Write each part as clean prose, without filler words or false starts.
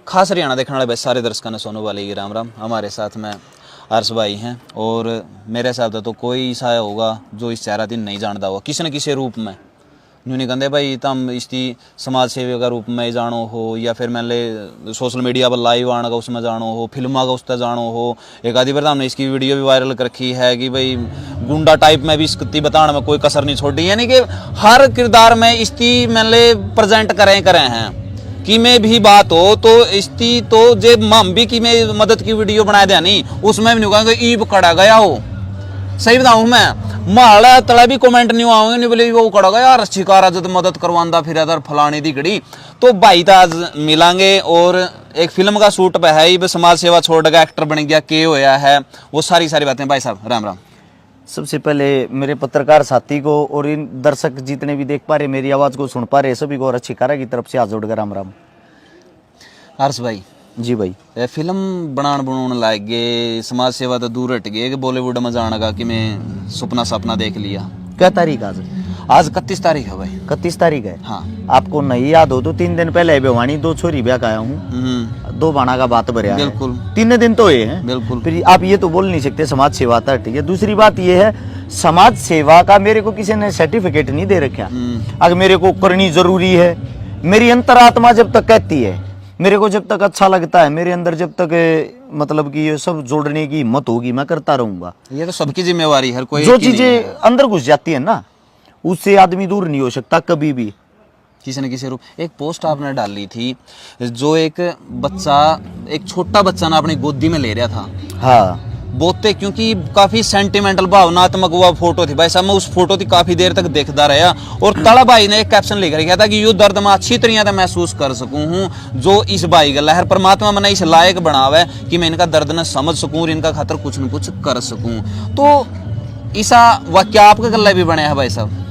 खास हरियाणा देखने वाले सारे दर्शकों ने सोनू वाले की राम राम। हमारे साथ में हर्ष भाई हैं और मेरे हिसाब से तो कोई ऐसा होगा जो इस चेहरा दिन नहीं जानता होगा किसी न किसी रूप में। यूँ नहीं कहते भाई तुम इसकी समाज सेवी का रूप में जानो हो या फिर मैंने सोशल मीडिया पर लाइव आने का उसमें जानो हो, फिल्मा का उसमें जानो हो। एक आधी बार हमने इसकी वीडियो भी वायरल कर रखी है कि भाई गुंडा टाइप में भी इसकी बताने में कोई कसर नहीं छोड़ी, यानी कि हर किरदार में इसकी मैंने प्रेजेंट करे हैं कि में भी बात हो तो इसकी तो जे हम भी कि में मदद की वीडियो बना दिया नहीं उसमें भी नहीं कहेंगे ईब कड़ा गया हो। सही बताऊं मैं माला तला भी कमेंट नहीं आऊंगे नहीं बोले वो कड़ा गया यार शिकारा जब मदद करवांदा फिर यार फलानी दी घड़ी। तो भाई तो आज मिलांगे और एक फिल्म का शूट पे है समाज सेवा छोड़ के एक्टर बन गया के होया है वो सारी बातें। भाई साहब राम राम। सबसे पहले मेरे पत्रकार साथी को और इन दर्शक जितने भी देख पा रहे मेरी आवाज को सुन पा रहे सभी को और अच्छी कारा की तरफ से हाथ जोड़कर राम राम। हर्ष भाई जी भाई फिल्म बनाने लायक गए समाज सेवा तो दूर हट गए कि बॉलीवुड में जाने का कि मैं सपना देख लिया। क्या तारीख आज? आज 31 तारीख है भाई। 31 तारीख है। हाँ आपको नहीं याद हो तो 3 दिन पहले भिवानी 2 छोरी ब्याह आया हूँ 2 बाणा का बात भरया है। बिल्कुल 3 दिन तो ये हैं। बिल्कुल फिर आप ये तो बोल नहीं सकते समाज सेवा था ठीक है। दूसरी बात ये है समाज सेवा का मेरे को किसी ने सर्टिफिकेट नहीं दे रखा। अगर मेरे को करनी जरूरी है मेरी अंतरात्मा जब तक कहती है मेरे को जब तक अच्छा लगता है मेरे अंदर जब तक मतलब कि ये सब जोड़ने की हिम्मत होगी मैं करता रहूंगा। ये तो सबकी जिम्मेवारी हर कोई जो चीजें अंदर घुस जाती है ना उससे आदमी दूर नहीं हो सकता कभी भी किसी न किसी रूप। एक पोस्ट आपने डाली थी जो एक छोटा बच्चा ना अपनी गोदी में ले रहा था। हाँ बोते क्योंकि काफी सेंटिमेंटल भावनात्मक हुआ फोटो थी भाई साहब। मैं उस फोटो की काफी देर तक देखता रहा और तड़ा भाई ने एक कैप्शन लिख रखा था कि यो दर्द मैं अच्छी तरह महसूस कर सकूं हूं जो इस भाई का लहर परमात्मा मैंने इस लायक बनावा है कि मैं इनका दर्द न समझ सकूं और इनका खातर कुछ न कुछ कर सकूं। तो ऐसा वाक्य आपका गला भी बने है भाई साहब।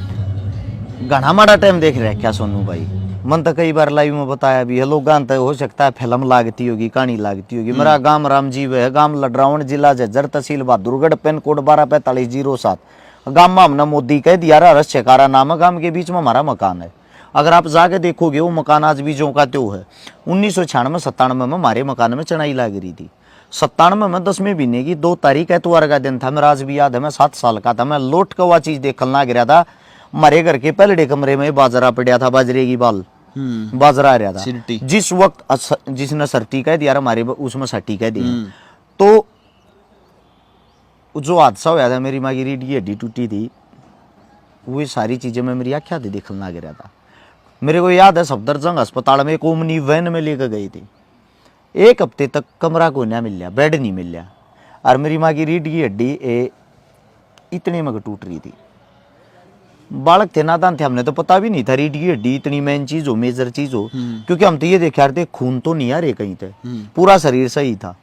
घना माड़ा टाइम देख रहे क्या सोनू भाई मन तो कई बार लाइव में बताया भी है लोग हो सकता है फिल्म लागती होगी कहानी लागती होगी। मेरा गांव रामजीव है गांव लडरावण जिला झज्जर तहसील बहादुरगढ़ पिन कोड 124507। गांव में हमने मोदी कह दिया रस चकारा नाम है। गांव के बीच में हमारा मकान है। अगर आप जाके देखोगे वो मकान आज भी जो का त्यो है। 1996-97 में हमारे मकान में चढ़ाई लाग रही थी। 97 में 10वें महीने की 2 तारीख एतवार का दिन था। मेरा आज भी याद है मैं 7 साल का था। मैं लौट के वह चीज देखने लग रहा था। हमारे घर के पहले कमरे में बाजरा पड़ा था बाजरे की बाल बाजरा आ रहा था जिस वक्त जिसने सर्टी कह दिया हमारे उसमें सर्टी कह दिया। तो जो हादसा हुआ था मेरी माँ की रीढ़ की हड्डी टूटी थी वो सारी चीजें मैं मेरी आँखें से देखने लग रहा था। मेरे को याद है सफदरजंग अस्पताल में एक ओमनी वैन में लेकर गई थी। 1 हफ्ते तक कमरा को नहीं मिल रहा बेड नहीं मिल रहा और मेरी माँ की रीढ़ की हड्डी इतने में टूट रही थी। बालक थे नादान थे हमने तो पता भी नहीं था रीढ़ की हड्डी इतनी मेन चीज हो मेजर चीज हो क्योंकि हम तो ये देख रहे थे खून तो नहीं आ रहे कहीं थे पूरा शरीर सही था।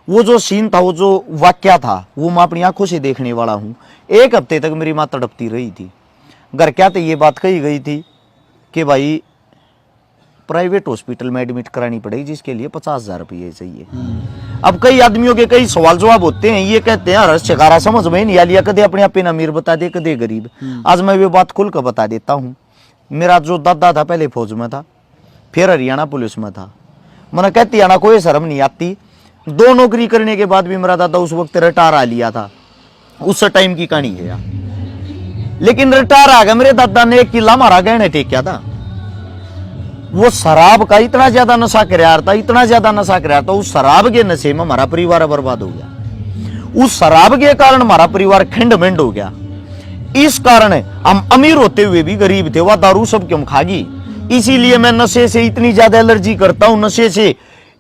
वो जो सीन था वो जो वाक्य था वो मैं अपनी आंखों से देखने वाला हूँ। 1 हफ्ते तक मेरी माँ तड़पती रही थी। घर क्या तो ये बात कही गई थी कि भाई प्राइवेट हॉस्पिटल में एडमिट करानी पड़ेगी जिसके लिए 50,000 रुपये चाहिए। अब कई आदमियों के कई सवाल जवाब होते हैं ये कहते हैं रस चकारा समझ में नहीं आ लिया कदे अपने आप अमीर बता दे कदे गरीब। आज मैं वो बात खुल कर बता देता हूँ। मेरा जो दादा था पहले फौज में था फिर हरियाणा पुलिस में था। मैंने कहती है ना कोई शर्म नहीं आती। 2 नौकरी करने के बाद भी मेरा दादा उस वक्त रिटायर आ लिया था। उस टाइम की कहानी है लेकिन रिटायर आ गया मेरे दादा ने 1 किला मारा गहने टेकिया था। वो शराब का इतना ज्यादा नशा कराया था इतना ज्यादा नशा कराया था उस शराब के नशे में हमारा परिवार बर्बाद हो गया। उस शराब के कारण हमारा परिवार खंड-मंड हो गया। इस कारण हम अमीर होते हुए भी गरीब थे। वह दारू सब क्यों खागी इसीलिए मैं नशे से इतनी ज्यादा एलर्जी करता हूँ नशे से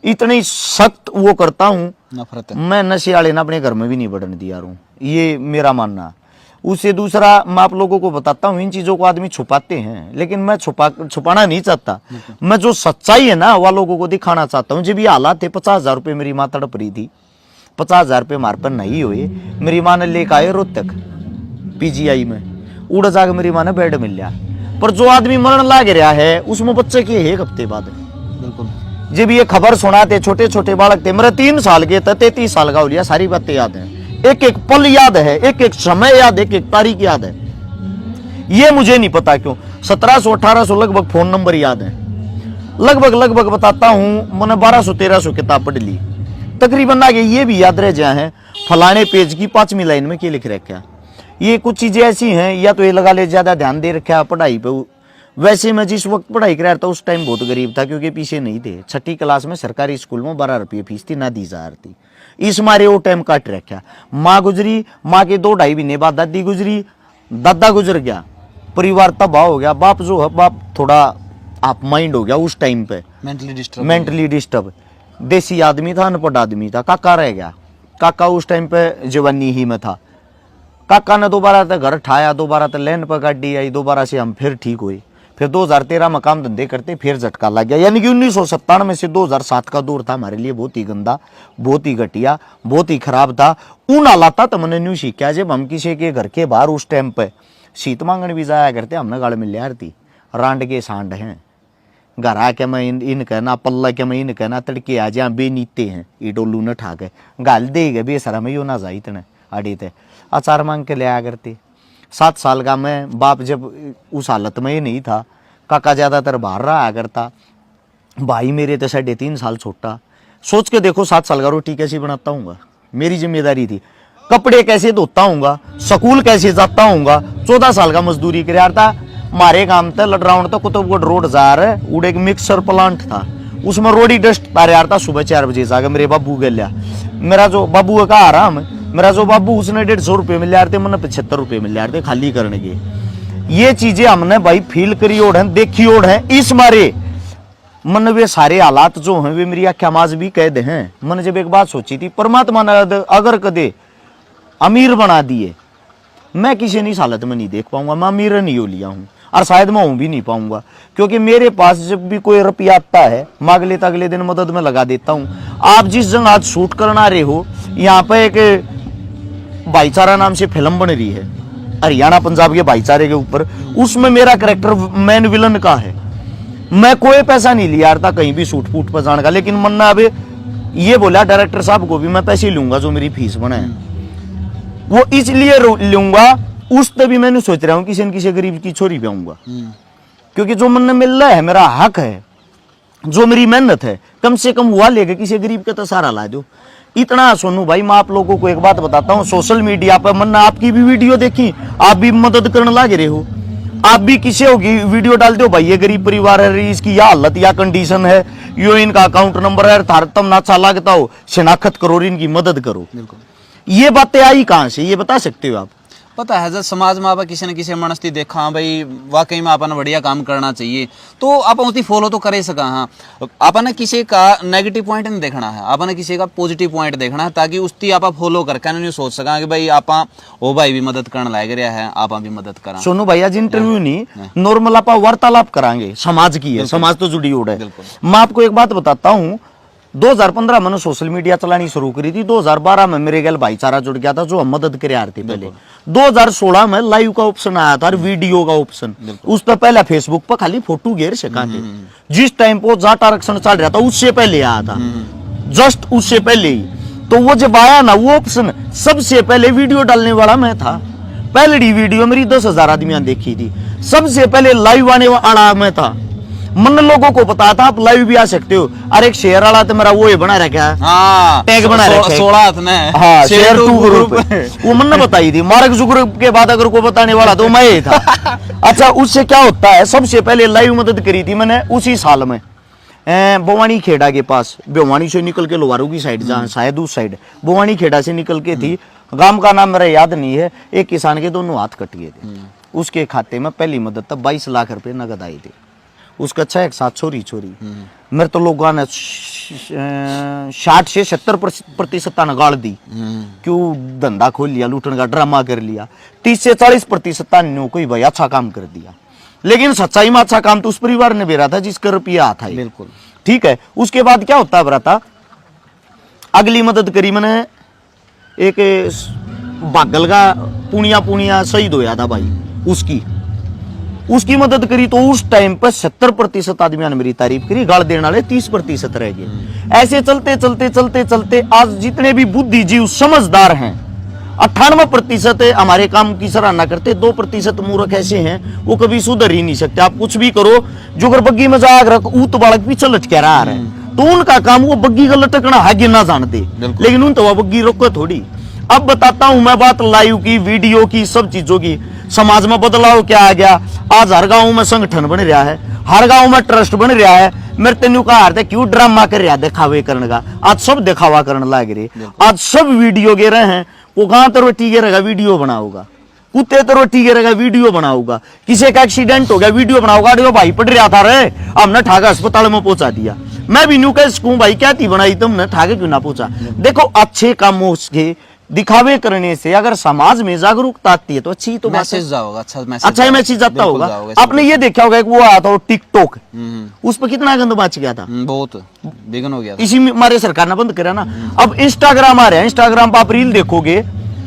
इतनी सख्त वो करता हूँ नफरत। मैं नशे वाले ना अपने घर में भी नहीं बढ़ने दिया हूँ ये मेरा मानना। उससे दूसरा मैं आप लोगों को बताता हूँ इन चीजों को आदमी छुपाते हैं लेकिन मैं छुपाना नहीं चाहता। मैं जो सच्चाई है ना वह लोगों को दिखाना चाहता हूँ। जब ये हालात थे 50,000 रुपये मेरी माँ तड़प रही थी। 50,000 रुपये हमारे पर नहीं हुए। मेरी माँ ने लेकर आए रोहतक PGI में उड़ जाकर मेरी माँ ने बेड मिल लिया। पर जो आदमी मरण लाग रहा है उसमें बच्चे के 1 हफ्ते बाद बिल्कुल जब ये खबर सुनाते छोटे छोटे बालक थे मेरे 3 साल के थे 33 साल का हो लिया। सारी बातें याद है एक एक पल याद है एक एक समय याद एक एक तारीख याद है। ये मुझे नहीं पता क्यों 1700 1800 लगभग फोन नंबर याद है। लगभग बताता हूँ, मैंने 1200-1300 किताब पढ़ ली तकरीबन। आगे ये भी याद रह जाए हैं फलाने पेज की 5वीं लाइन में क्या लिख रखा। ये कुछ चीजें ऐसी हैं, या तो ये लगा ले ज्यादा ध्यान दे रखा पढ़ाई पे। वैसे मैं जिस वक्त पढ़ाई करा था उस टाइम बहुत गरीब था, क्योंकि पीछे नहीं थे। 6ठी क्लास में सरकारी स्कूल में 12 रुपये फीस थी, ना 10,000 थी। इस मारे वो टाइम काट रखा। माँ गुजरी, माँ के 2-2.5 महीने बाद दादी गुजरी, दादा गुजर गया, परिवार तबाह हो गया। बाप जो है, बाप थोड़ा आप माइंड हो गया उस टाइम पे, मेंटली डिस्टर्ब। देसी आदमी था, अनपढ़ आदमी था। काका रह गया। काका उस टाइम पे जवानी ही में था। काका ने दोबारा तो घर ठाया, दोबारा तो लैंड पर गाड़ी आई, दोबारा से हम फिर ठीक हुए। फिर 2013 में काम धंधे करते फिर झटका लग गया। यानी कि 1997 से 2007 का दौर था हमारे लिए बहुत ही गंदा, बहुत ही घटिया, बहुत ही खराब था। उन हालात तो मैंने न्यू सीखा जब हम किसी के घर के बाहर उस टाइम पे शीत मांगने भी जाया करते। हमने गाड़ में लिया थी, रांड के सांड हैं, घर आके मैं इन कहना, पल्ला के मैं इन कहना, तड़के आ जा बेनीते हैं, ये डोलू न ठाके गाल दे गए बेसरा में यो ना जाई तने आड़ी थे। अचार मांग के ले आया करते। 7 साल का मैं, बाप जब उस हालत में ही नहीं था। काका ज्यादातर बाहर रहा करता। भाई मेरे तो 3.5 साल छोटा। सोच के देखो 7 साल का रोटी कैसे बनाता हूँ, मेरी जिम्मेदारी थी। कपड़े कैसे धोता हूँ, स्कूल कैसे जाता हूँ। 14 साल का मजदूरी कर था। मारे काम था लडराउंड तो कुतुबगढ़ रोड जा रहे, उड़े एक मिक्सर प्लांट था, उसमें रोडी डस्ट तारे यार था। सुबह 4 बजे जाकर मेरे बाबू गए लिया। मेरा जो बाबू का आराम, मेरा जो बाबू उसने 150 रुपये मिल रहे थे, मैंने 75 रुपये मिल रहे थे खाली करने के। ये चीजें हमने भाई फील करी ओढ़ है, देखी ओढ़ है। इस मारे मन वे सारे हालात जो हैं वे मेरी आख्या माज भी कैद हैं। मैंने जब एक बात सोची थी, परमात्मा ने अगर कदे अमीर बना दिए, मैं किसी नहीं हालत में नहीं देख पाऊंगा। मैं अमीर नहीं हो लिया हूँ और शायद मैं हूं भी नहीं पाऊंगा, क्योंकि मेरे पास जब भी कोई रुपया आता है मांग लेता, अगले दिन मदद में लगा देता हूं। आप जिस जगह आज शूट करना रहे हो, यहाँ पे एक भाईचारा नाम से फिल्म बन रही है हरियाणा पंजाब के भाईचारे के ऊपर। उसमें मेरा कैरेक्टर मैन विलन का है। मैं कोई पैसा नहीं लिया था कहीं भी शूट फूट पर जाने का, लेकिन मन्ना अब ये बोला डायरेक्टर साहब को भी मैं पैसे लूंगा जो मेरी फीस बना है, वो इसलिए लूंगा। उस तभी मैंने सोच रहा हूँ किसी न किसी गरीब की छोरी पे आऊंगा, क्योंकि जो मन मिल रहा है मेरा हक है, जो मेरी मेहनत है, कम से कम हुआ लेके किसी गरीब का तो सहारा ला दो। इतना सोनू भाई, मैं आप लोगों को एक बात बताता हूँ, सोशल मीडिया पर मन्ना आपकी भी वीडियो देखी, आप भी मदद करने लग रहे हो। आप भी किसी होगी वीडियो डाल दो, भाई ये गरीब परिवार है, इसकी यह हालत या कंडीशन है, यो इनका अकाउंट नंबर है, थार तम ना अच्छा लगता हो, शिनाख्त करो, इनकी मदद करो। ये बातें आई कहाँ से, ये बता सकते हो आप? पता है जब समाज में आप किसी न किसी मनस्ती देखा भाई वाकई में अपन बढ़िया काम करना चाहिए, तो आप उसकी फॉलो तो करे सका। हाँ, अपन किसी का नेगेटिव पॉइंट नहीं देखना है, अपन किसी का पॉजिटिव पॉइंट देखना है, ताकि उसकी आप फॉलो करके नहीं सोच सका कि भाई आप ओ भाई भी मदद करने लायक रहा है, आप भी मदद करा। सोनू भाई आज इंटरव्यू नहीं, नॉर्मल आप वार्तालाप कराएंगे, समाज की है, समाज तो जुड़ी उड़ है। मैं आपको एक बात बताता हूँ, 2015 मैंने सोशल मीडिया चलानी शुरू करी थी। 2012 में मेरे गैल भाईचारा जुड़ गया था जो हम मदद करे आ रहे थे पहले। 2016 में लाइव का ऑप्शन आया था और वीडियो का ऑप्शन। उस पर पहले फेसबुक पर खाली फोटो घेर सका थे। जिस टाइम पर जाट आरक्षण चल रहा था उससे पहले आया था, जस्ट उससे पहले ही। तो वो जब आया ना वो ऑप्शन, सबसे पहले वीडियो डालने वाला मैं था। पहली वीडियो मेरी 10,000 आदमियां देखी थी। सबसे पहले लाइव आने वाला मैं था। मन लोगों को पता था आप लाइव भी आ सकते हो। अरे एक शेयर वाला तो मेरा वो ही बना रखा है, हाँ, टैग बना रखा है 16 में, हाँ, शेयर 2 ग्रुप वो मन बताई थी। मार्क जुकरबर्ग के बाद अगर को बताने वाला तो मैं ही था। अच्छा, उससे क्या होता है, सबसे पहले लाइव मदद करी थी मैंने उसी साल में बवानी खेड़ा के पास। बवानी से निकल के लोहारू की साइड, जहाँ शायद उस साइड बवानी खेड़ा से निकल के थी, गांव का नाम मेरा याद नहीं है। एक किसान के दोनों हाथ कट गए थे, उसके खाते में पहली मदद तब 22 लाख रुपए नगद आई थी। उसका 6 एक साथ छोरी मेरे तो लोगों ने 60 से 70% नगाड़ दी। क्यों धंधा खोल लिया, लूटने का ड्रामा कर लिया। 30 से 40% ने कोई भाई अच्छा काम कर दिया, लेकिन सच्चाई में अच्छा काम तो उस परिवार ने बेरा था जिसका रुपया आता है। बिल्कुल ठीक है। उसके बाद क्या होता है था, अगली मदद करी मैंने, एक बागल का पुनिया शहीद होया था भाई, उसकी मदद करी। तो उस टाइम पर 70% आदमियों ने मेरी तारीफ करी, गाल देने वाले 30% रह गए। ऐसे चलते चलते चलते चलते आज जितने भी बुद्धिजीवी समझदार हैं 98% हमारे काम की सराहना करते, 2% मूर्ख ऐसे हैं वो कभी सुधर ही नहीं सकते। आप कुछ भी करो, जो अगर बग्गी में जाग रख ऊत बालक पीछे लटके रहा है, तो उनका काम वो बग्गी का लटकना है ना जानते, लेकिन उन तो वह बग्गी रोको थोड़ी। अब बताता हूं मैं बात लाइव की, वीडियो की, सब चीजों की। समाज में बदलाव क्या आ गया, आज हर गांव में संगठन बन रहा है, हर गांव में ट्रस्ट बन रहा है। मेरे तेन कहा क्यों ड्रामा कर रहा दिखावे करने का, आज सब दिखावा करने लग रहे, आज सब वीडियो गे रहे हैं। वो कहां तर टीके रहेगा वीडियो बनाऊंगा, कुत्ते तर टीके रहेगा वीडियो बनाऊंगा, किसी का एक्सीडेंट हो गया वीडियो बनाऊंगा, अरे भाई पड़ रहा था रे हमने ठाका अस्पताल में पहुंचा दिया। मैं भी न्यू कह सकूं भाई क्या थी बनाई तुमने, ठाके क्यों ना पहुंचा। देखो अच्छे कामों के दिखावे करने से अगर समाज में जागरूकता आती है तो अच्छी तो मैसेज जाओगा, अच्छा मैसेज जाता होगा। आपने ये देखा होगा कि वो आया था टिकटॉक, उस पर कितना गंद मच गया था, बहुत बिगन हो गया था। इसी में हमारे सरकार ने बंद करा ना। अब इंस्टाग्राम आ रहा है, इंस्टाग्राम पर आप रील देखोगे,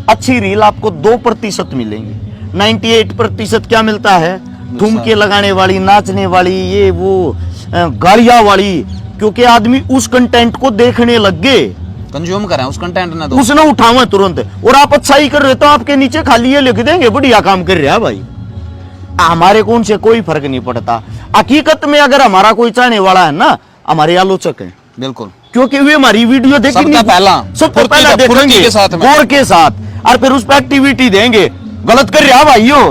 अच्छी रील आपको 2% मिलेंगी, 98% क्या मिलता है, ठुमके लगाने वाली, नाचने वाली, ये वो गालियां वाली, क्योंकि आदमी उस कंटेंट को देखने लग गए, कंज्यूम करें उस कंटेंट ना, उसने उठावा तुरंत। और आप अच्छा ही कर रहे तो आपके नीचे खाली ये लिख देंगे बढ़िया काम कर रहा है भाई। हमारे को उनसे कोई फर्क नहीं पड़ता। हकीकत में अगर हमारा कोई चाहने वाला है ना, हमारे आलोचक है, बिल्कुल, क्योंकि वे हमारी वीडियो देखेंगे सबसे पहला देखेंगे गौर के साथ, और फिर उस पर एक्टिविटी देंगे। गलत कर रहा भाइयों,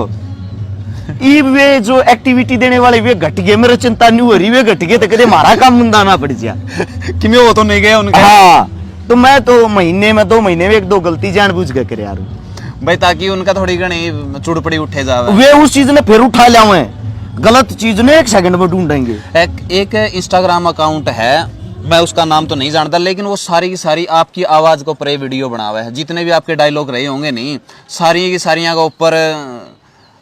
वे जो एक्टिविटी देने वाले वे घट गए, मेरे चिंता नहीं हो रही, वे घट गए तो कदे हमारा काम मुंदाना पड़ जाए कि मैं वो तो नहीं गया उनके। हाँ, तो मैं तो महीने में 2 महीने में 1-2 गलती जानबूझ के कर यार भाई, ताकि उनका थोड़ी घनी चुड़पड़ी उठे जावे, वे उस चीज ने फिर उठा लावे, गलत चीज ने 1 सेकंड में ढूंढेंगे। एक इंस्टाग्राम अकाउंट है, मैं उसका नाम तो नहीं जानता, लेकिन वो सारी की सारी आपकी आवाज को ऊपर वीडियो बनावा है, जितने भी आपके डायलॉग रहे होंगे नहीं, सारी की सारियां का ऊपर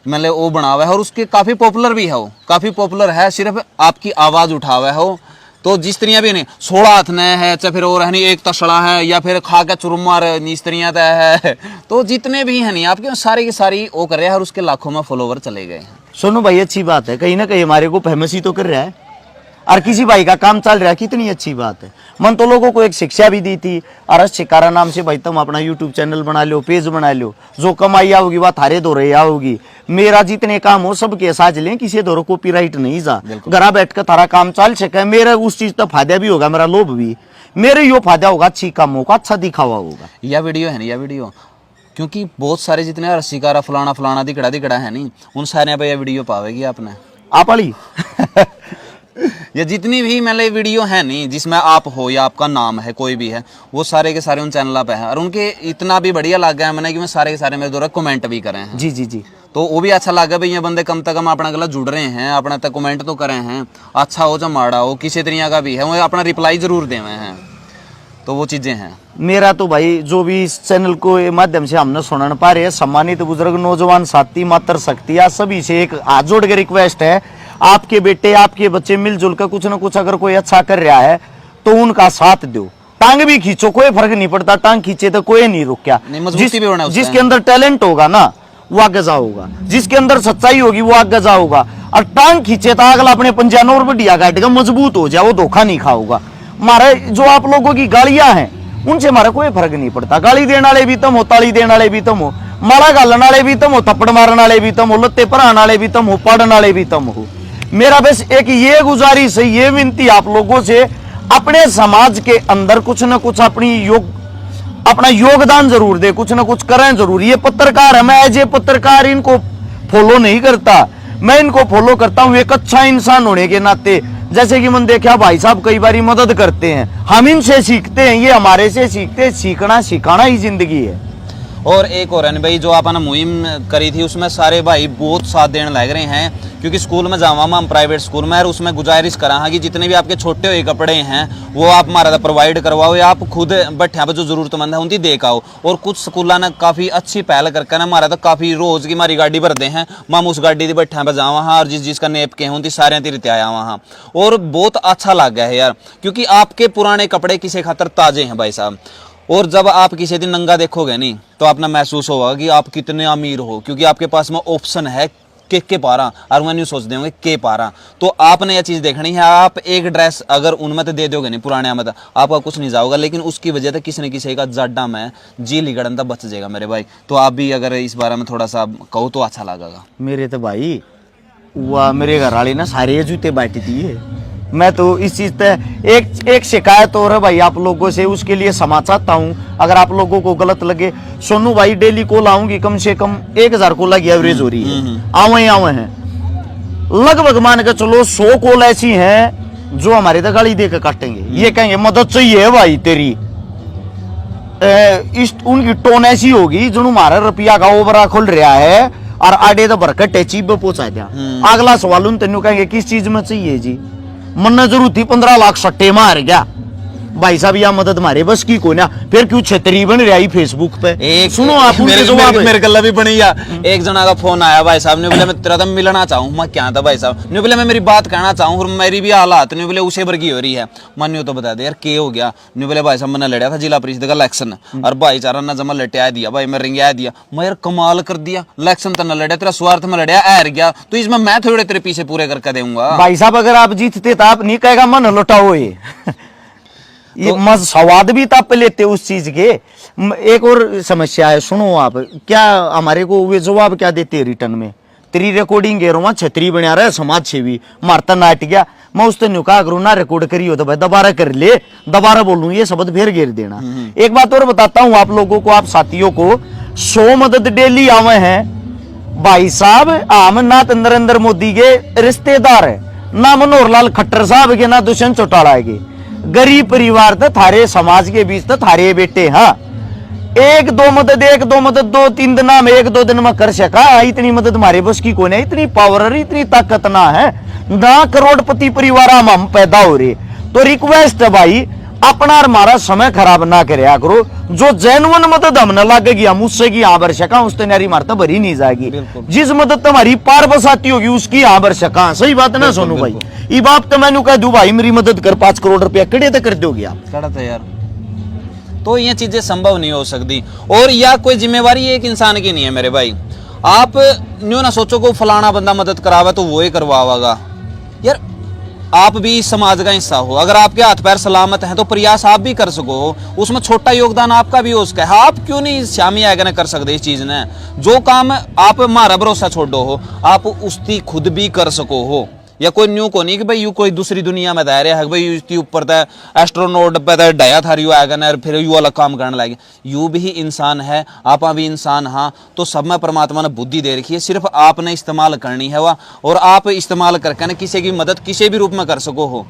मतलब वो बनावा है, और उसके काफी पॉपुलर भी है, वो काफी पॉपुलर है, सिर्फ आपकी आवाज उठावा है वो। तो जिस तरिया भी नहीं 16 हाथ ने है, चाहे फिर और है एक तसड़ा है, या फिर खा के चुरमार इस तरिया है, तो जितने भी है नहीं आपके सारी की सारी वो कर रहे हैं, और उसके लाखों में फॉलोवर चले गए हैं। सुनो भाई, अच्छी बात है, कहीं ना कहीं हमारे को फेमस ही तो कर रहा है, और किसी भाई का काम चल रहा है, कितनी अच्छी बात है। मन तो लोगों को एक शिक्षा भी दी थी, और शिकारा नाम से भाई तुम अपना यूट्यूब चैनल बना लो, पेज बना लो, जो कमाई आओगी वह थारे दो रही आओगी, मेरा जितने काम हो सबके साझ लें, किसी दो कॉपीराइट नहीं जा, घर बैठ कर थारा काम चल सके, मेरा उस चीज का फायदा भी होगा, मेरा लोभ भी, मेरे यो फायदा होगा, अच्छी काम होगा, अच्छा दिखावा होगा। यह वीडियो है ना, यह वीडियो, क्योंकि बहुत सारे जितने रस्सीकारा फलाना फलाना दिखड़ा है नहीं, उन सारे पे यह वीडियो पावेगी आपने आप वाली ये जितनी भी मतलब वीडियो है नहीं जिसमें आप हो या आपका नाम है कोई भी है, वो सारे के सारे उन चैनल पे है, और उनके इतना भी बढ़िया लग गया मैंने कि मैं सारे के सारे मेरे द्वारा कमेंट भी करे हैं। जी जी जी, तो वो भी अच्छा लगा भाई, ये बंदे कम से कम अपना गला जुड़ रहे हैं, अपना तक कमेंट तो करे हैं, अच्छा हो चाहे माड़ा हो, किसी तरीके का भी है, वो अपना रिप्लाई जरूर दे हुए हैं, तो वो चीजें हैं। मेरा तो भाई जो भी इस चैनल को माध्यम से हमने सुन पा रहे हैं, सम्मानित बुजुर्ग नौजवान साथी मात्र शक्ति, सभी से एक हाथ जोड़ के रिक्वेस्ट है, आपके बेटे आपके बच्चे मिलजुल कर कुछ ना कुछ अगर कोई अच्छा कर रहा है तो उनका साथ दो, टांग भी खींचो, कोई फर्क नहीं पड़ता, टांग खींचे तो कोई नहीं रुक क्या, जिसके अंदर टैलेंट होगा ना वो आगे जाओगा, जिसके अंदर सच्चाई होगी वो आगे जाओगा, और टांग खींचे तो अगला अपने पंजान और बढ़िया काटेगा, मजबूत हो जाए, वो धोखा नहीं खाओगा। हमारे जो आप लोगों की गालियां हैं उनसे हमारा कोई फर्क नहीं पड़ता, गाली देने वाले भी तुम हो, ताली देने वाले भी तुम हो, मारा गालने वाले भी तुम हो, थप्पड़ मारने वाले भी तुम हो, लत्ते पढ़ाने वाले भी तुम हो, पढ़ने वाले भी तुम हो। मेरा बस एक ये गुजारिश है, ये विनती आप लोगों से, अपने समाज के अंदर कुछ ना कुछ अपना योगदान जरूर दे, कुछ ना कुछ करें जरूर। ये पत्रकार है, मैं एज ए पत्रकार इनको फॉलो नहीं करता, मैं इनको फॉलो करता हूँ एक अच्छा इंसान होने के नाते। जैसे कि मैंने देखा भाई साहब कई बार मदद करते हैं, हम इनसे सीखते हैं, ये हमारे से सीखते हैं, सीखना सिखाना ही जिंदगी है। और एक और है भाई, जो आपने मुहिम करी थी उसमें सारे भाई बहुत साथ देने लग रहे हैं, क्योंकि स्कूल में जावा हम प्राइवेट स्कूल में, और उसमें गुजारिश करा है कि जितने भी आपके छोटे हुए कपड़े हैं वो आप हमारा प्रोवाइड करवाओ, या आप खुद बैठे पर जो जरूरतमंद है उनकी दे आओ। और कुछ स्कूलों ने काफ़ी अच्छी पहल करके ना हमारा तो काफ़ी रोज़ की हमारी गाड़ी भरते हैं, हम उस गाड़ी बैठे पर जावा वहाँ, और जिसका नेप के हों सारे तिरते आया वहाँ, और बहुत अच्छा लग गया है यार, क्योंकि आपके पुराने कपड़े किसी खातर ताजे हैं भाई साहब। और जब आप किसी दिन नंगा देखोगे नहीं तो आपने महसूस होगा कि आप कितने अमीर हो, क्योंकि आपके पास में ऑप्शन है के पारा, और मैं न्यू सोच देंगे के पारा। तो आपने यह चीज देखनी है, आप एक ड्रेस अगर उनमें तो दे दोगे नहीं पुराने में, आपका कुछ नहीं जाओगा, लेकिन उसकी वजह से किसी न किसी का जाडा में जी लिगड़न तक बच जाएगा मेरे भाई। तो आप भी अगर इस बारे में थोड़ा सा कहो तो अच्छा लगेगा। मेरे तो भाई वह मेरे घर वाले ना सारे जूते बांटी थी है। मैं तो इस चीज पे एक शिकायत हो रहा भाई आप लोगों से, उसके लिए क्षमा चाहता हूँ अगर आप लोगों को गलत लगे। सोनू भाई डेली कॉल आऊंगी, कम से कम 1000 कॉल की एवरेज हो रही है, आवे हैं लगभग, मान के चलो 100 कॉल ऐसी हैं जो हमारे तो गाली देकर काटेंगे, ये कहेंगे मदद चाहिए भाई तेरी। उनकी टोन ऐसी होगी जो हमारा रुपया का ओवरा खुल रहा है और आडे तो भरकर टेची पे पहुंचा दिया। अगला सवाल उन तेन कहेंगे किस चीज में चाहिए जी, मन जरूरत थी 15 लाख सट्टे मार गया भाई साहब, या मदद मारे बस की को ना, फिर क्यों छतरी बन रही फेसबुक पे। एक सुनो आप मेरे गला भी बनी या एक जना का फोन आया भाई साहब ने बोला मैं तेरा तो मिलना चाहूँ, मैं क्या था भाई साहब ने बोला मैं मेरी बात कहना चाहूँ और मेरी भी हालात ने बोले उसे भर की हो रही है। मन तो बता दे यार के हो गया, ने बोले भाई साहब मैंने लड़ा था जिला परिषद का इलेक्शन और भाईचारा ने जमा लटिया दिया भाई, मैं रिंग दिया, मैं यार कमाल कर दिया, इलेक्शन तो न लड़ा तेरा स्वार्थ में लड़ा हार गया, तो इसमें मैं थोड़े तेरे पीछे पूरे करके दूंगा। भाई साहब अगर आप जीतते तो आप नहीं कहेगा मन लौटाओ ये मज स्वाद भी तप लेते उस चीज के। एक और समस्या है, सुनो आप, क्या हमारे को वे जवाब क्या देते रिटर्न में, तेरी रिकॉर्डिंग गे रहा छतरी बना रहा है समाज सेवी मारता नाट गया, मैं उससे नुका करूँ ना रिकॉर्ड करी हो तो भाई दोबारा कर ले, दोबारा बोलूँ ये शब्द फिर घेर देना। एक बात और बताता हूँ आप लोगों को, आप साथियों को, 100 मदद डेली आवे हैं भाई साहब, आम ना नरेंद्र मोदी के रिश्तेदार है, ना मनोहर लाल खट्टर साहब के, ना दुष्यंत चौटाला के, गरीब परिवार तो थारे समाज के बीच तो थारे बेटे। हाँ एक दो मदद 2-3 दिन में 1-2 दिन में कर सका, इतनी मदद हमारे बस की कोने, इतनी पावर इतनी ताकत ना है, ना करोड़पति परिवार हम पैदा हो रहे। तो रिक्वेस्ट है भाई अपना हमारा समय खराब ना करया करो, जो जेन्युइन मदद हमने लगेगी हम उससे की यहाँ बरसका, उस नारी मारता भरी नहीं जाएगी, जिस मदद तुम्हारी पार बसाती होगी उसकी यहाँ बरसका। सही बात है ना सोनू भाई, ये बात तो मैंने कह दू भाई मेरी मदद कर 5 करोड़ रुपया कड़े तो कर दोगे आप कड़ा था यार। तो ये चीजें संभव नहीं हो सकती, और या कोई जिम्मेवारी एक इंसान की नहीं है मेरे भाई। आप न्यू ना सोचो को फलाना बंदा मदद करावा तो वो ही करवाएगा यार, आप भी इस समाज का हिस्सा हो, अगर आपके हाथ पैर सलामत हैं तो प्रयास आप भी कर सको, उसमें छोटा योगदान आपका भी हो सके। आप क्यों नहीं शामी आगे कर सकते इस चीज ने, जो काम आप हमारा भरोसा छोड़ो हो आप उसकी खुद भी कर सको हो, या कोई न्यू को नहीं कि भाई यू कोई दूसरी दुनिया में दायरे है भाई इसके ऊपर एस्ट्रोनॉट पे डाया था यू आएगा ना फिर यू अलग काम करने लगे, यू भी इंसान है आप भी इंसान। हाँ तो सब में परमात्मा ने बुद्धि दे रखी है, सिर्फ आपने इस्तेमाल करनी है वह, और आप इस्तेमाल करके ना किसी की मदद किसी भी रूप में कर सको हो।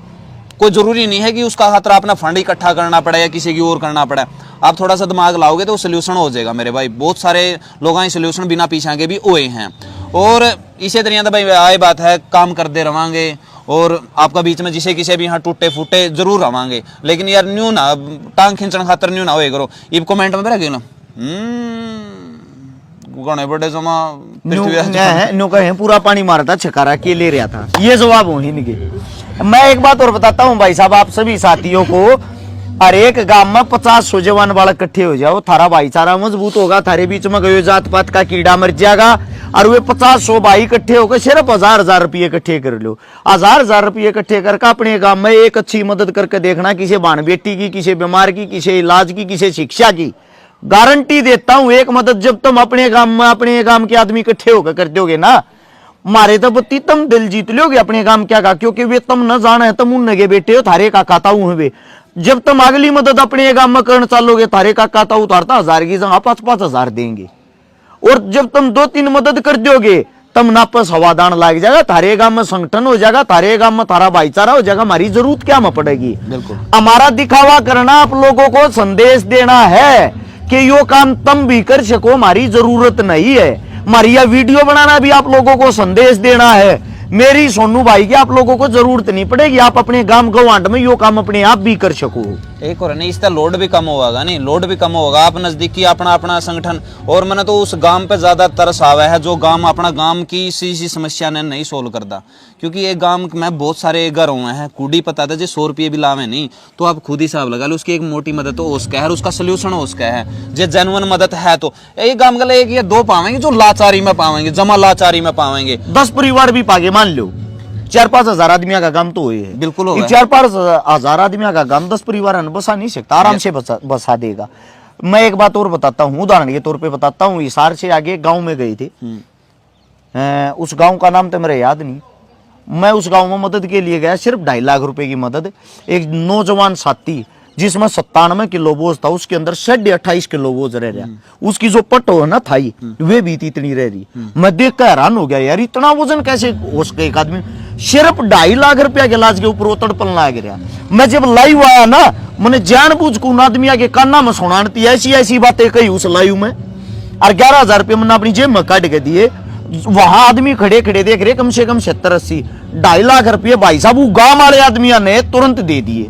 कोई जरूरी नहीं है कि उसका खातर अपना फंड इकट्ठा करना पड़े या किसी की और करना पड़े, आप थोड़ा सा दिमाग लाओगे तो सोल्यूशन हो जाएगा मेरे भाई। बहुत सारे लोग सोल्यूशन बिना पीछा के भी हुए हैं, और इसी तरह तो भाई आए बात है काम करते रवांगे, और आपका बीच में जिसे किसी भी यहाँ टूटे फूटे जरूर रवांगे, लेकिन यार न्यू ना टांग खींचने खातर न्यू ना हो करो। इब कमेंट में रखे ना गणे बड़े जमा न्यू कहे पूरा पानी मारता छकारा के ले रहा था, ये जवाब हो इनके। मैं एक बात और बताता हूँ भाई साहब आप सभी साथियों को, हर एक गांव में 50 जवान बालक इकट्ठे हो जाओ, थारा भाईचारा मजबूत होगा, थारे बीच में गयो जात पात का कीड़ा मर जाएगा, और वे 50 भाई इकट्ठे होकर सिर्फ 1000 रुपये इकट्ठे कर लो, 1000 रुपये इकट्ठे करके अपने गांव में एक अच्छी मदद करके देखना, किसी बाण बेटी की, किसी बीमार की, किसी इलाज की, किसी शिक्षा की, गारंटी देता हूं एक मदद जब तुम अपने गांव में अपने गांव के आदमी इकट्ठे होकर कर दोगे ना, मारे तो बत्ती तुम दिल जीत लोगे अपने गांव क्या का, क्योंकि वे तुम न जाने तुम उन नगे बेटे हो, थारे का खाता हूं। जब तुम अगली मदद अपने गांव में करना चालोगे थारे का खाता उतारता 1000 की जगह 5-5 देंगे, और जब तुम 2-3 मदद कर दोगे तब नापस हवादान लग जाएगा, थारे गांव में संगठन हो जाएगा, थारे गांव में थारा भाईचारा हो जाएगा, हमारी जरूरत क्या में पड़ेगी। हमारा दिखावा करना आप लोगों को संदेश देना है कि यो काम तुम भी कर सको, हमारी जरूरत नहीं है, हमारी यह वीडियो बनाना भी आप लोगों को संदेश देना है। मेरी सोनू भाई की आप लोगों को जरूरत नहीं पड़ेगी, आप अपने गांव गवांड में यो काम अपने आप भी कर सको। एक और नहीं, इसका लोड भी कम होगा, नहीं लोड भी कम होगा। आप नजदीकी अपना अपना संगठन, और मैंने तो उस गांव पे ज्यादा तरस आवा है जो गांव अपना गांव की इसी समस्या ने नहीं सोल्व करता। क्योंकि ये गांव में बहुत सारे घर हुए हैं, कूड़ी पता था जी 100 रुपये भी लावे नहीं, तो आप खुद ही हिसाब लगा लो, उसकी एक मोटी मदद तो उसका है, उसका सोल्यूशन उसका है। जे जेन्युइन मदद है तो ये गांव का एक या दो पावेंगे जो लाचारी में पावेंगे, जमा लाचारी में पावेंगे। 10 परिवार भी पागे मान लो, 4-5 हजार आदमियों का काम तो हुए है। बिल्कुल होगा। 4-5 हजार आदमियों का काम 10 परिवार बसा नहीं सकता, आराम से बसा देगा। मैं एक बात और बताता हूँ, उदाहरण के तौर पे बताता हूँ। हिसार से आगे गांव में गए थे, उस गांव का नाम तो मेरा याद नहीं। मैं उस गांव में मदद के लिए गया, सिर्फ 2.5 लाख रुपए की मदद। एक नौजवान साथी जिसमें 97 किलो बोझ था, उसके अंदर 28.5 किलो बोझ रह रहा। उसकी जो पट हो ना थाई, वे भी इतनी रह रही। मैं देख कर हैरान हो गया, यार इतना वजन कैसे हो सके एक आदमी। सिर्फ 2.5 लाख रुपया के इलाज के ऊपर वो तड़पन लग रहा। मैं जब लाइव आया ना, मैंने जानबूझ को आदमिया के काना में सुनाती ऐसी ऐसी बातें कही उस लाइव में, और 11,000 रुपये मैंने अपनी जेब में काट के दिए। वहां आदमी खड़े खड़े देख रहे, कम से कम 70-80 2.5 लाख रुपये भाई साहब वो गांव वाले आदमियों ने तुरंत दे दिए।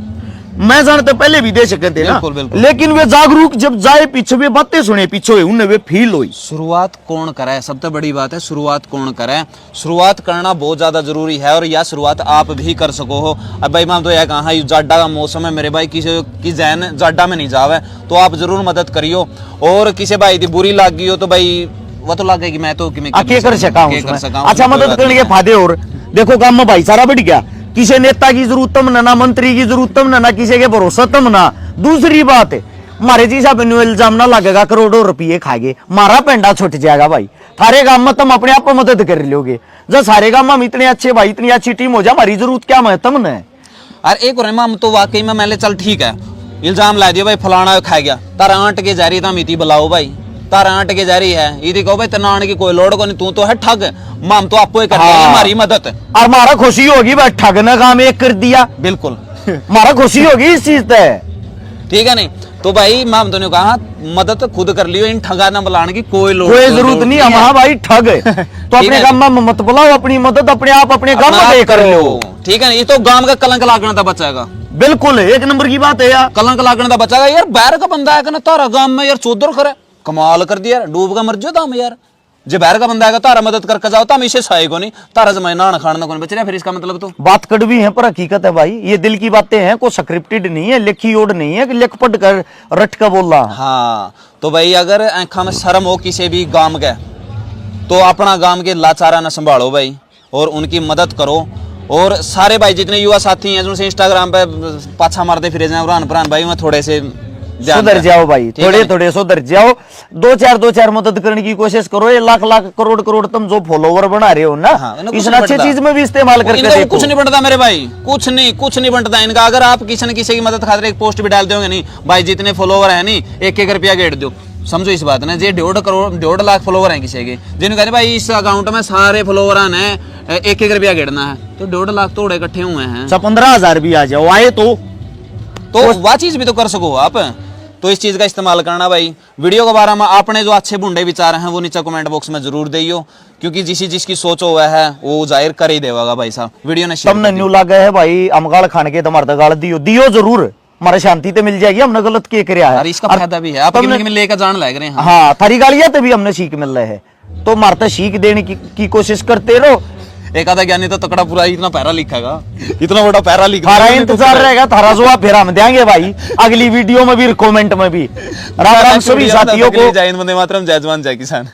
मैं जानते पहले भी दे सकते थे ना, बिल्कुल, बिल्कुल। लेकिन वे जागरूक जब जाए, पीछे वे बातें सुने, पीछे उन्हें वे फील हुई। शुरुआत कौन करे, सबसे बड़ी बात है शुरुआत कौन करे। शुरुआत करना बहुत ज्यादा जरूरी है, और यह शुरुआत आप भी कर सको हो। अब भाई मैं तो यह कहा जाडा का मौसम है मेरे भाई, किसी की जहन जाडा में नहीं जावे तो आप जरूर मदद करियो। और किसी भाई की बुरी लग गई हो तो भाई वो तो लगेगी, मैं तो कर सका। अच्छा, मदद करने के फायदे और देखो, गांव में भाईचारा बढ़ गया। किसी नेता की जरूरत तम ना मंत्री की जरूरत तम ना किसी के भरोसा तम ना। दूसरी बात है, मारे जी साहब इल्जाम ना लगेगा करोड़ों रुपये खाएंगे, मारा पेंडा छुट जाएगा भाई। थारे गांव में तुम अपने आप मदद कर लोगे। जब सारे गांव में हम इतने अच्छे भाई, इतनी अच्छी टीम हो जाए, हमारी जरूरत क्या है तुमने। और एक और हम तो वाकई में मैंने चल ठीक है, इल्जाम ला दिया भाई फलाना खा गया, तारा आंट के जा रही था मिति बुलाओ भाई, तारा आंट के जा रही है यदि कहो भाई तना की कोई लोड़ को नहीं, तू तो है ठग, माम तो आपको कर हमारी मदद। और हमारा खुशी होगी भाई, ठग ने काम एक कर दिया। बिल्कुल हमारा खुशी होगी इस चीज से, ठीक है नहीं तो भाई माम तो ने कहा मदद खुद कर लियो, इन ठगा ना बुलाने की कोई जरूरत नहीं। हम हाँ भाई ठग तो अपने गांव में मत बुलाओ, अपनी मदद अपने आप अपने गांव में कर लो, ठीक है। ये तो गांव का कलंक लागना था बचाएगा, बिल्कुल एक नंबर की बात है यार। कलंक लागना था बचाएगा यार। बाहर का बंदा है तारा गांव में यार चौधर करे, कमाल कर दिया यार, डूब का मर जाओ दाम यार। जब बाहर का बंदा आएगा तारा मदद करके जाओ, तो इसे सहाय को नहीं, तारा जमाए नान खाना को नहीं बच रहा। फिर इसका मतलब तो बात कड़वी है पर हकीकत है भाई, ये दिल की बातें हैं, कोई स्क्रिप्टेड नहीं है, लिखी ओड नहीं है कि लिख पढ़ कर रट का बोल रहा। हाँ तो भाई अगर आंखा में शर्म हो किसी भी गांव के, तो अपना गांव के लाचारा न संभालो भाई, और उनकी मदद करो। और सारे भाई जितने युवा साथी हैं जिनसे इंस्टाग्राम पे पाछा मारते फिरे जाए उरान पुरान भाई, में थोड़े से सुधर जाओ भाई, थोड़े थोड़े सुधर जाओ। 2-4 मदद करने की कोशिश करो। ये लाख करोड़ तुम जो फॉलोवर बना रहे हो ना, इस अच्छी चीज में भी इस्तेमाल करके देखो। कुछ नहीं बनता मेरे भाई, कुछ नहीं बनता इनका। अगर आप किसी न किसी की मदद खातिर एक पोस्ट भी डाल दोगे नहीं भाई, जितने फॉलोवर है नहीं 1-1 रुपया गेट दो, समझो इस बात ना। जे 1.5 लाख फॉलोवर है किसी के, जिन्हें कहते भाई इस अकाउंट में सारे फॉलोवर है 1-1 रुपया गेटना है, तो 1.5 लाख तो इकट्ठे हुए हैं। 15,000 भी आ जाओ आए तो वह चीज भी तो कर सको आप। तो इस चीज का इस्तेमाल करना भाई। वीडियो के बारे में आपने जो अच्छे बुंडे विचार हैं वो नीचे कमेंट बॉक्स में जरूर दियो, क्योंकि जिसकी सोच हुआ है वो जाहिर कर ही देगा भाई साहब। वीडियो ने तुमने न्यू लगा है भाई, हम गाल खाने के तुम्हारे गाल दियो जरूर, हमारे शांति तो मिल जाएगी। हमने गलत के कराया है, इसका फायदा भी है, आप लेकर जान लग रहे हैं। हाँ, थारी गालियां तो भी हमने सीख मिल रहे है, तो मारता सीख देने की कोशिश करते रहो। एक आधा ज्ञानी तो तकड़ा पूरा इतना पैरा लिखेगा, इतना बड़ा पैरा लिखा, थारा इंतजार रहेगा, थारा जवाब फिर हम देंगे भाई अगली वीडियो में भी, कमेंट में भी। राम राम सभी साथियों को। जय हिंद, वंदे मातरम, जय जवान जय किसान।